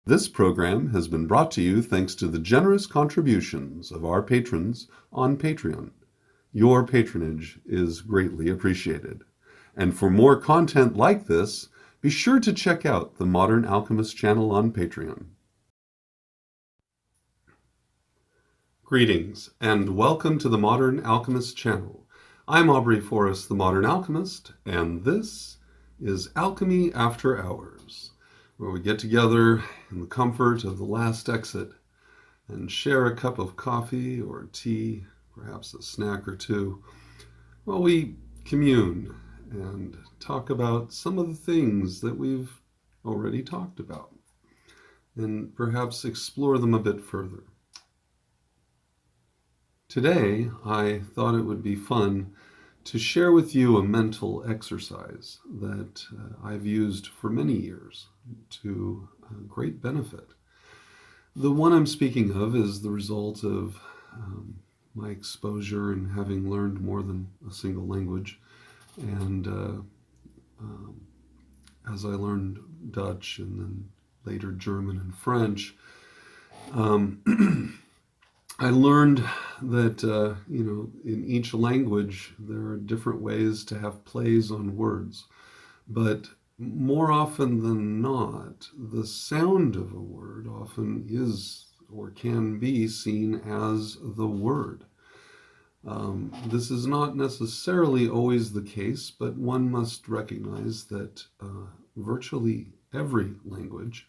This program has been brought to you thanks to the generous contributions of our patrons on Patreon. Your patronage is greatly appreciated. And for more content like this, be sure to check out the Modern Alchemist channel on Patreon. Greetings, and welcome to the Modern Alchemist channel. I'm Aubrey Forrest, the Modern Alchemist, and this is Alchemy After Hours, where we get together in the comfort of the last exit and share a cup of coffee or tea, perhaps a snack or two, while we commune and talk about some of the things that we've already talked about, and perhaps explore them a bit further. Today, I thought it would be fun to share with you a mental exercise that I've used for many years to great benefit. The one I'm speaking of is the result of my exposure and having learned more than a single language. And as I learned Dutch and then later German and French, I learned that, in each language, there are different ways to have plays on words. But more often than not, the sound of a word often is or can be seen as the word. This is not necessarily always the case, but one must recognize that virtually every language,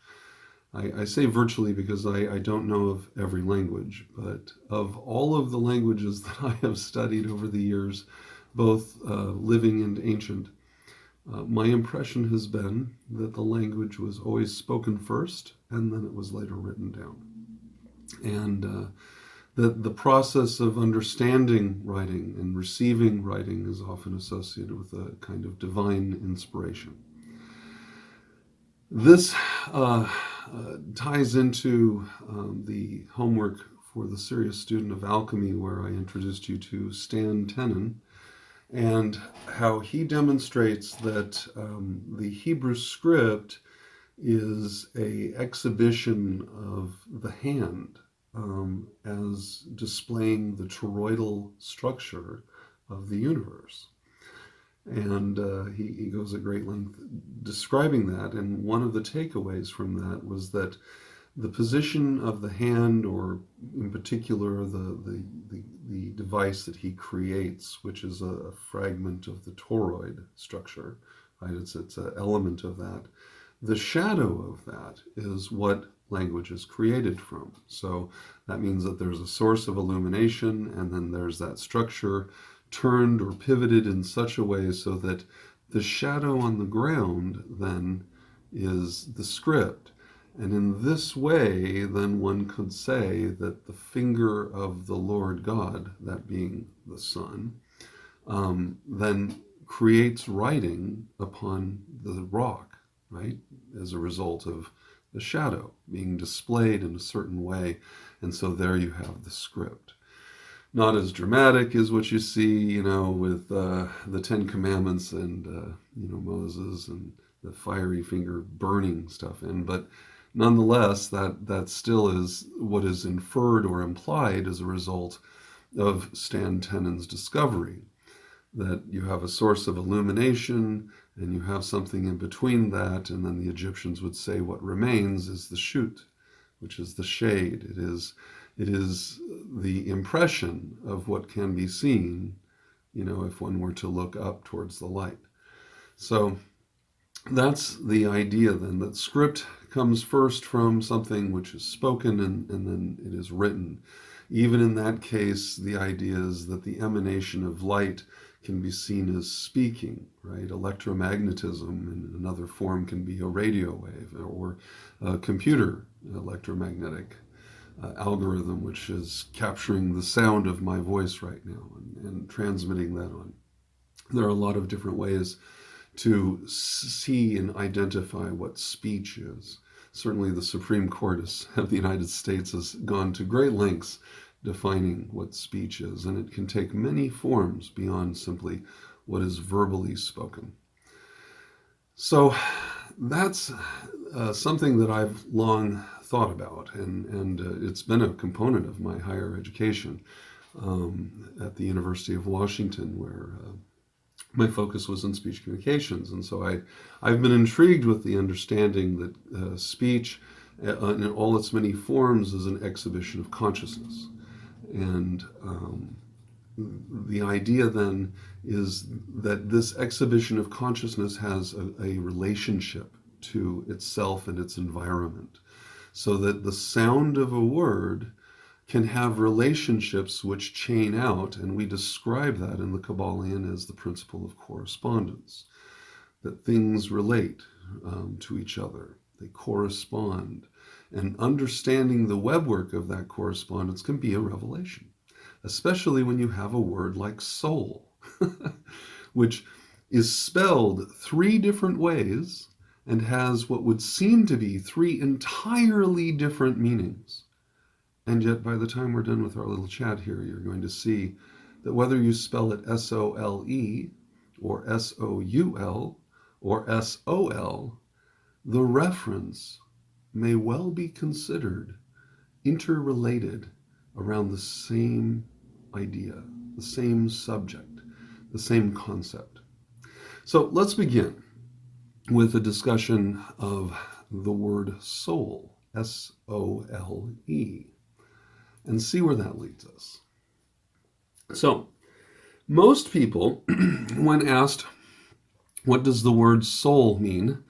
I say virtually because I don't know of every language, but of all of the languages that I have studied over the years, both living and ancient, my impression has been that the language was always spoken first and then it was later written down. And that the process of understanding writing and receiving writing is often associated with a kind of divine inspiration. This ties into the homework for the serious student of alchemy, where I introduced you to Tenon, and how he demonstrates that the Hebrew script is an exhibition of the hand as displaying the toroidal structure of the universe. And he goes at great length describing that. And one of the takeaways from that was that the position of the hand, or in particular the device that he creates, which is a fragment of the toroid structure, right? It's an element of that. The shadow of that is what language is created from. So that means that there's a source of illumination, and then there's that structure turned or pivoted in such a way so that the shadow on the ground then is the script. And in this way, then one could say that the finger of the Lord God, that being the sun, then creates writing upon the rock, right? As a result of the shadow being displayed in a certain way. And so there you have the script. Not as dramatic as what you see, with the Ten Commandments and, Moses and the fiery finger burning stuff in. But nonetheless, that still is what is inferred or implied as a result of Stan Tenon's discovery, that you have a source of illumination and you have something in between that, and then the Egyptians would say what remains is the shoot, which is the shade. It is the impression of what can be seen, if one were to look up towards the light. So that's the idea then, that script comes first from something which is spoken and then it is written. Even in that case, the idea is that the emanation of light can be seen as speaking, right? Electromagnetism in another form can be a radio wave or a computer electromagnetic algorithm, which is capturing the sound of my voice right now and transmitting that on. There are a lot of different ways to see and identify what speech is. Certainly the Supreme Court of the United States has gone to great lengths defining what speech is, and it can take many forms beyond simply what is verbally spoken. So that's something that I've long thought about, and it's been a component of my higher education at the University of Washington, where my focus was in speech communications. And so I've been intrigued with the understanding that speech in all its many forms is an exhibition of consciousness. And the idea then is that this exhibition of consciousness has a relationship to itself and its environment, so that the sound of a word can have relationships which chain out, and we describe that in the Kabbalion as the principle of correspondence, that things relate to each other, they correspond, and understanding the webwork of that correspondence can be a revelation, especially when you have a word like soul, which is spelled 3 different ways and has what would seem to be 3 entirely different meanings. And yet, by the time we're done with our little chat here, you're going to see that whether you spell it S-O-L-E or S-O-U-L or S-O-L, the reference may well be considered interrelated around the same idea, the same subject, the same concept. So let's begin with a discussion of the word soul, S-O-L-E, and see where that leads us. So, most people, when asked, what does the word soul mean?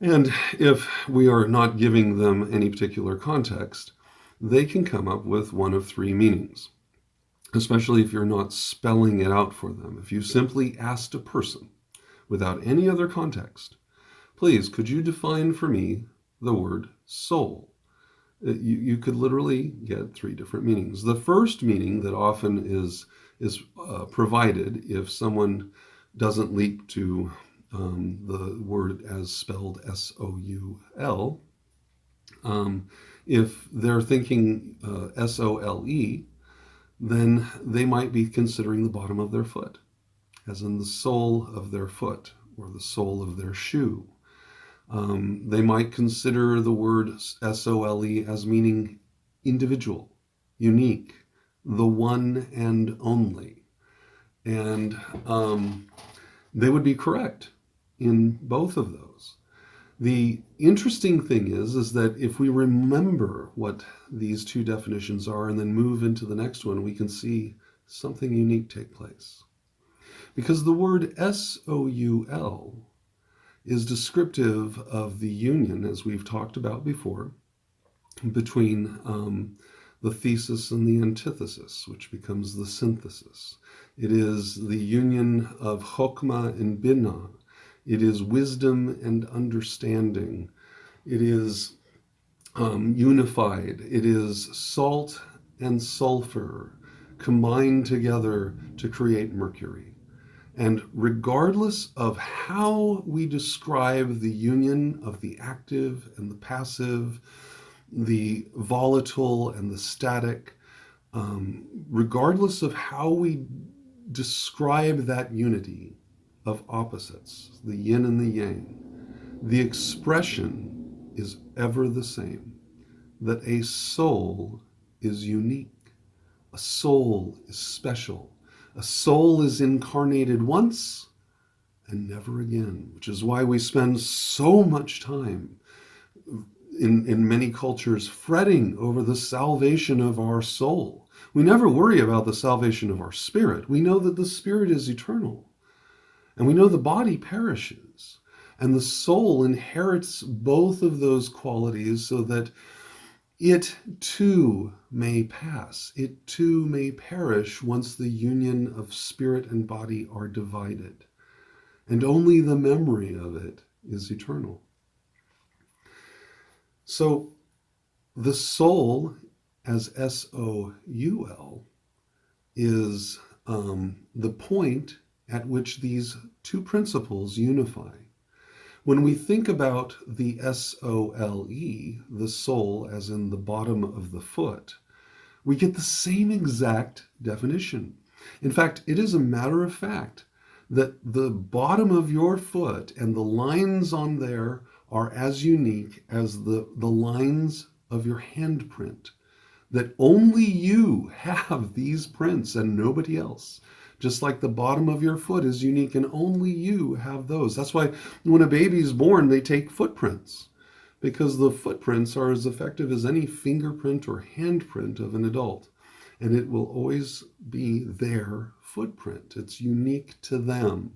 And if we are not giving them any particular context, they can come up with one of 3 meanings, especially if you're not spelling it out for them. If you simply asked a person without any other context, please, could you define for me the word soul? You could literally get 3 different meanings. The first meaning that often is provided if someone doesn't leap to the word as spelled S-O-U-L, if they're thinking S-O-L-E, then they might be considering the bottom of their foot, as in the sole of their foot or the sole of their shoe. They might consider the word S-O-L-E as meaning individual, unique, the one and only. And they would be correct in both of those. The interesting thing is that if we remember what these 2 definitions are and then move into the next one, we can see something unique take place. Because the word S-O-U-L is descriptive of the union, as we've talked about before, between the thesis and the antithesis, which becomes the synthesis. It is the union of Chokmah and Binah. It is wisdom and understanding. It is unified. It is salt and sulfur combined together to create mercury. And regardless of how we describe the union of the active and the passive, the volatile and the static, regardless of how we describe that unity of opposites, the yin and the yang, the expression is ever the same, that a soul is unique, a soul is special. A soul is incarnated once and never again, which is why we spend so much time in many cultures fretting over the salvation of our soul. We never worry about the salvation of our spirit. We know that the spirit is eternal, and we know the body perishes, and the soul inherits both of those qualities so that it too may pass, it too may perish once the union of spirit and body are divided, and only the memory of it is eternal. So the soul, as S-O-U-L, is the point at which these 2 principles unify. When we think about the S-O-L-E, the soul as in the bottom of the foot, we get the same exact definition. In fact, it is a matter of fact that the bottom of your foot and the lines on there are as unique as the lines of your handprint, that only you have these prints and nobody else. Just like the bottom of your foot is unique and only you have those. That's why when a baby is born, they take footprints, because the footprints are as effective as any fingerprint or handprint of an adult. And it will always be their footprint. It's unique to them.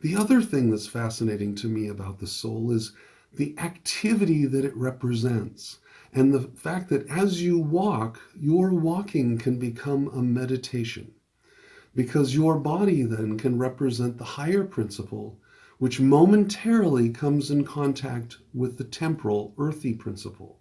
The other thing that's fascinating to me about the soul is the activity that it represents. And the fact that as you walk, your walking can become a meditation, because your body then can represent the higher principle, which momentarily comes in contact with the temporal, earthy principle.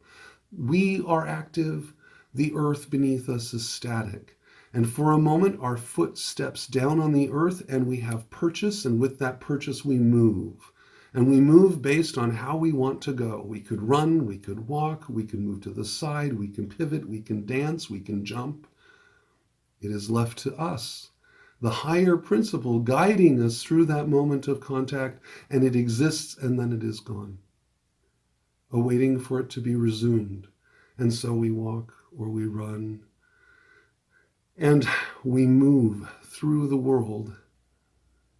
We are active, the earth beneath us is static. And for a moment, our foot steps down on the earth and we have purchase, and with that purchase, we move. And we move based on how we want to go. We could run, we could walk, we can move to the side, we can pivot, we can dance, we can jump. It is left to us, the higher principle guiding us through that moment of contact, and it exists and then it is gone, awaiting for it to be resumed. And so we walk or we run and we move through the world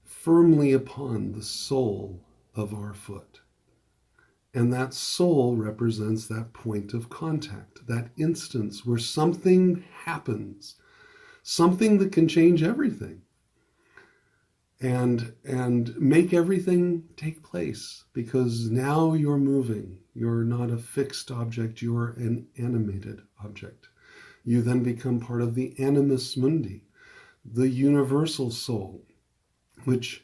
firmly upon the sole of our foot. And that sole represents that point of contact, that instance where something happens, something that can change everything and make everything take place, because now you're moving. You're not a fixed object, you're an animated object. You then become part of the animus mundi, the universal soul, which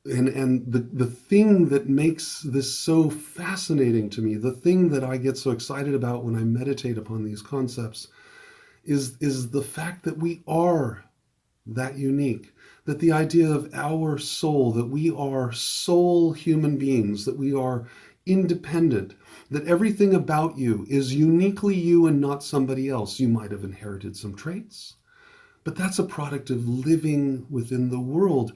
and the thing that makes this so fascinating to me, the thing that I get so excited about when I meditate upon these concepts, is the fact that we are that unique, that the idea of our soul, that we are soul human beings, that we are independent, that everything about you is uniquely you and not somebody else. You might have inherited some traits, but that's a product of living within the world.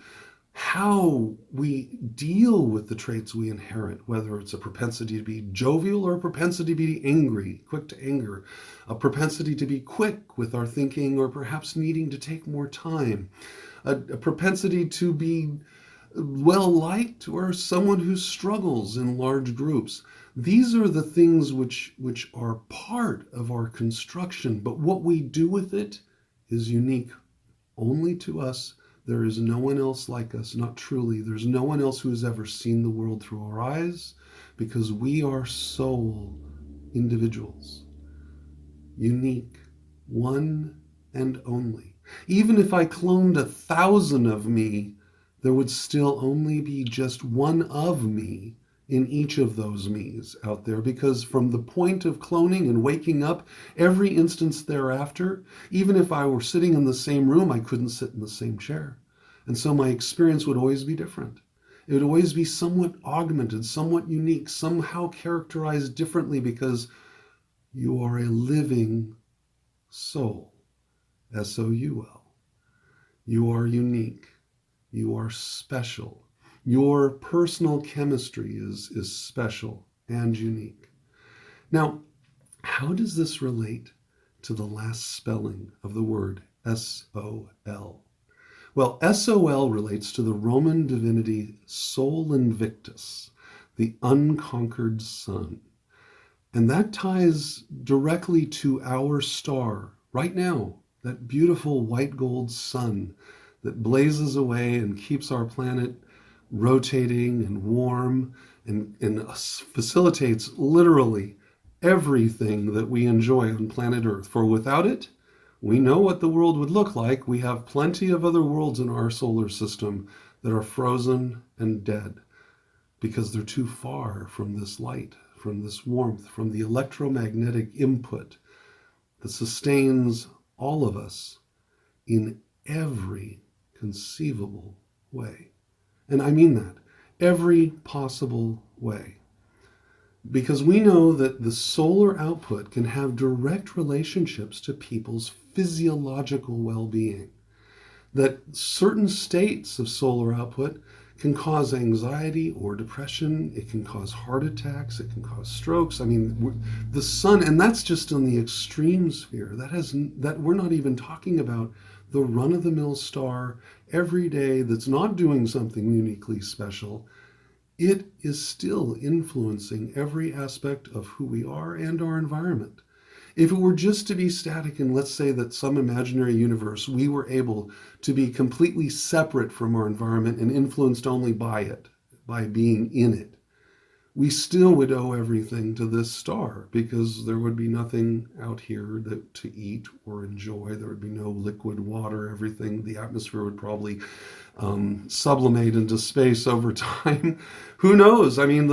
How we deal with the traits we inherit, whether it's a propensity to be jovial or a propensity to be angry, quick to anger, a propensity to be quick with our thinking or perhaps needing to take more time, a propensity to be well-liked or someone who struggles in large groups. These are the things which are part of our construction, but what we do with it is unique only to us. There is no one else like us, not truly. There's no one else who has ever seen the world through our eyes, because we are soul individuals, unique, one and only. Even if I cloned 1,000 of me, there would still only be just one of me in each of those me's out there, because from the point of cloning and waking up, every instance thereafter, even if I were sitting in the same room, I couldn't sit in the same chair. And so my experience would always be different. It would always be somewhat augmented, somewhat unique, somehow characterized differently, because you are a living soul, S-O-U-L. You are unique. You are special. Your personal chemistry is special and unique. Now, how does this relate to the last spelling of the word S-O-L? Well, S-O-L relates to the Roman divinity Sol Invictus, the unconquered sun. And that ties directly to our star right now, that beautiful white gold sun that blazes away and keeps our planet rotating and warm and facilitates literally everything that we enjoy on planet Earth. For without it, we know what the world would look like. We have plenty of other worlds in our solar system that are frozen and dead because they're too far from this light, from this warmth, from the electromagnetic input that sustains all of us in every conceivable way. And I mean that, every possible way. Because we know that the solar output can have direct relationships to people's physiological well-being. That certain states of solar output can cause anxiety or depression. It can cause heart attacks. It can cause strokes. I mean, the sun, and that's just in the extreme sphere. That we're not even talking about the run-of-the-mill star every day that's not doing something uniquely special. It is still influencing every aspect of who we are and our environment. If it were just to be static, and let's say that some imaginary universe, we were able to be completely separate from our environment and influenced only by it, by being in it, we still would owe everything to this star, because there would be nothing out here to eat or enjoy. There would be no liquid water. Everything, the atmosphere would probably sublimate into space over time. Who knows? I mean,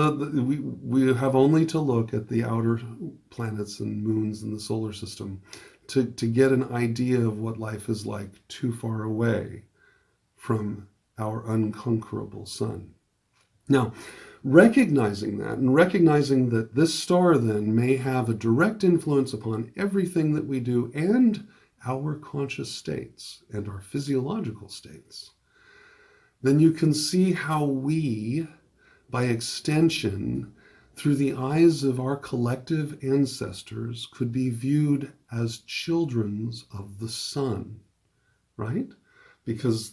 we have only to look at the outer planets and moons in the solar system to get an idea of what life is like too far away from our unconquerable sun. Now, recognizing that, and recognizing that this star then may have a direct influence upon everything that we do and our conscious states and our physiological states, then you can see how we, by extension, through the eyes of our collective ancestors, could be viewed as children of the sun, right? Because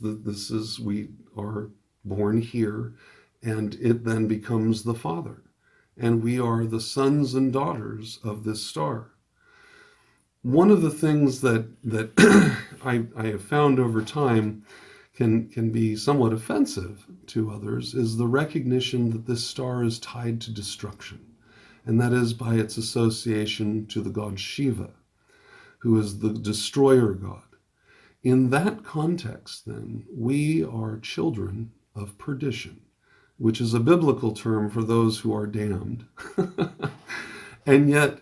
we are born here, and it then becomes the Father. And we are the sons and daughters of this star. One of the things that I have found over time can be somewhat offensive to others is the recognition that this star is tied to destruction. And that is by its association to the god Shiva, who is the destroyer god. In that context, then, we are children of perdition, which is a biblical term for those who are damned. And yet,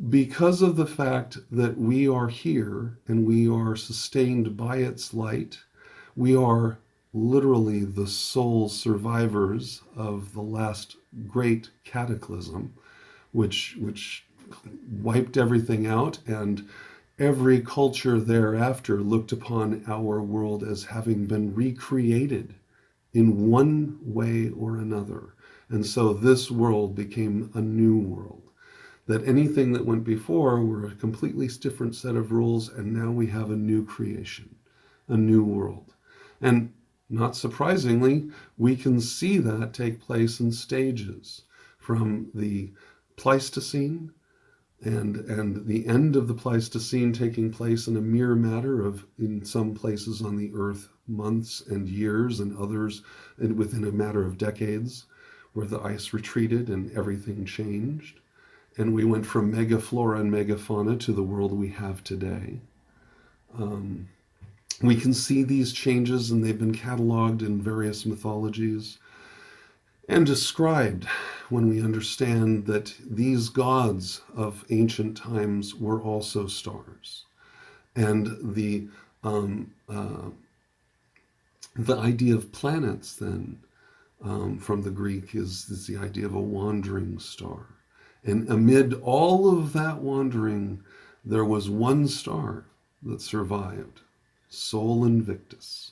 because of the fact that we are here and we are sustained by its light, we are literally the sole survivors of the last great cataclysm, which wiped everything out, and every culture thereafter looked upon our world as having been recreated in one way or another. And so this world became a new world. That anything that went before were a completely different set of rules, and now we have a new creation, a new world. And not surprisingly, we can see that take place in stages, from the Pleistocene and the end of the Pleistocene taking place in a mere matter of, in some places on the earth, months and years, and others within a matter of decades, where the ice retreated and everything changed. And we went from megaflora and megafauna to the world we have today. We can see these changes, and they've been cataloged in various mythologies and described when we understand that these gods of ancient times were also stars. And the idea of planets then, from the Greek, is the idea of a wandering star. And amid all of that wandering, there was one star that survived, Sol Invictus,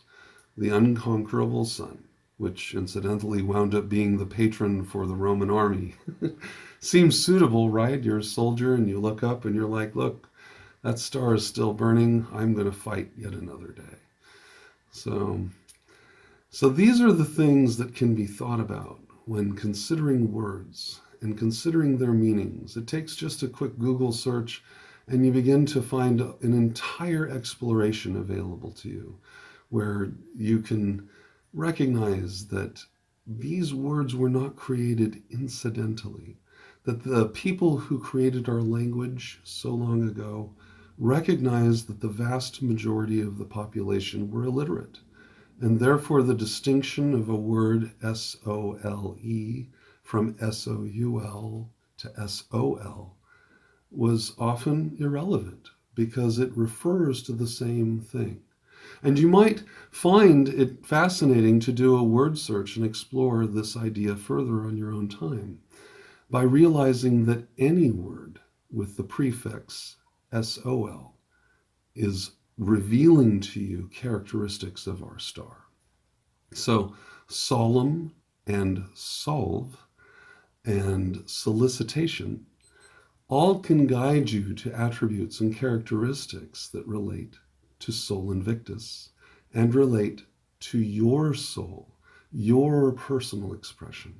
the unconquerable sun, which incidentally wound up being the patron for the Roman army. Seems suitable, right? You're a soldier and you look up and you're like, look, that star is still burning. I'm going to fight yet another day. So these are the things that can be thought about when considering words and considering their meanings. It takes just a quick Google search and you begin to find an entire exploration available to you, where you can recognize that these words were not created incidentally, that the people who created our language so long ago recognized that the vast majority of the population were illiterate, and therefore the distinction of a word S-O-L-E from S-O-U-L to S-O-L was often irrelevant, because it refers to the same thing. And you might find it fascinating to do a word search and explore this idea further on your own time, by realizing that any word with the prefix S-O-L is revealing to you characteristics of our star. So solemn and solve and solicitation all can guide you to attributes and characteristics that relate to Sol Invictus and relate to your soul, your personal expression,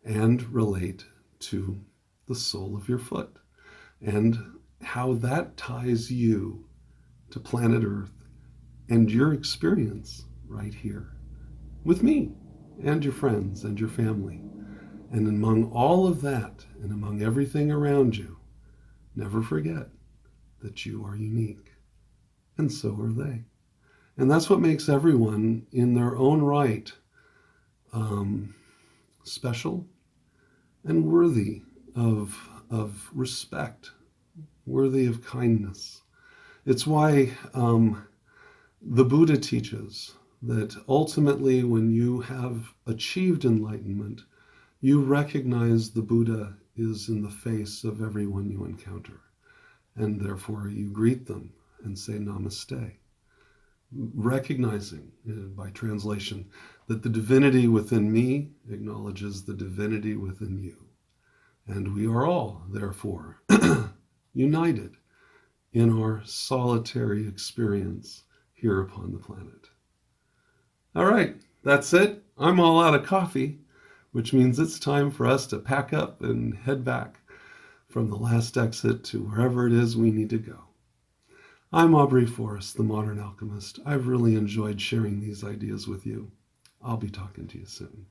and relate to the sole of your foot and how that ties you to planet Earth and your experience right here with me and your friends and your family. And among all of that and among everything around you, never forget that you are unique, and so are they. And that's what makes everyone in their own right special and worthy of respect, worthy of kindness. It's why the Buddha teaches that ultimately when you have achieved enlightenment, you recognize the Buddha is in the face of everyone you encounter. And therefore you greet them and say namaste. Recognizing, by translation, that the divinity within me acknowledges the divinity within you. And we are all, therefore, united in our solitary experience here upon the planet. All right, that's it. I'm all out of coffee, which means it's time for us to pack up and head back from the last exit to wherever it is we need to go. I'm Aubrey Forrest, the Modern Alchemist. I've really enjoyed sharing these ideas with you. I'll be talking to you soon.